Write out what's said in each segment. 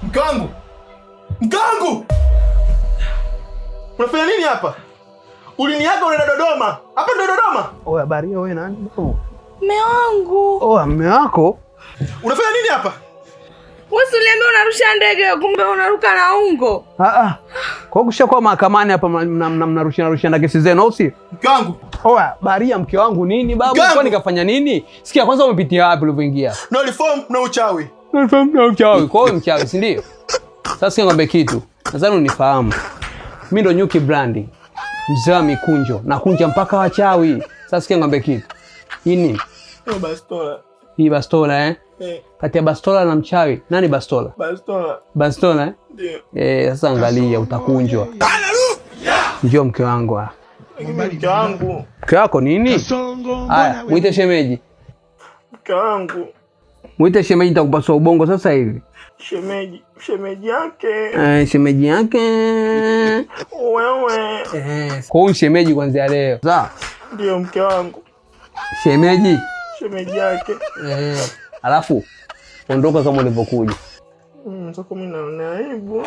Mkangu! Mkangu! Unafanya nini hapa? Uliniaga unaenda Dodoma. Hapa ndo Dodoma? Oya, habari wewe nani? Mume wangu. Oh, mume wako? Unafanya nini hapa? Wewe uliambia unarusha ndege, kumbe unaruka na ungo. Kwa kushakuwa mahakamani hapa mnarusha na kesi zenu au si? Mke wangu. Oya, baria mke wangu nini babu? Kwa nikafanya nini? Sikia kwanza umepitia wapi ulipoingia? No reform na uchawi. No reform na uchawi. Kwa wewe mchawi, si ndio? Sasa sikia ngombe kitu. Nadhani unifahamu. Mimi ndo Nyuki Brandi. Mzee wa mikunjo. Nakunja mpaka wachawi. Sasa sikia ngombe kitu. Hii nini? Ni bastola. Hii bastola Kati ya bastola na mchawi, nani bastola? Bastola. Bastola Ndio. Sasa angalia utakunjwa. Njoo mke wangu. Mke wangu. Mke wako nini? Haya, muite shemeji. Mke wangu. Muite shemeji, nitakupasua ubongo sasa hivi. Shemeji yake. Shemeji yake. Wewe. Kwa hiyo shemeji kuanzia leo. Sawa? Ndio mke wangu. Shemeji Yake. Alafu ondoka kama ulivyokuja. Sasa mimi naona aibu.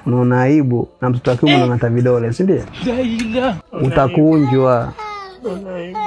Unaona aibu na mtoto wake unang'ata vidole, si ndio? Utakunjwa. Naona aibu.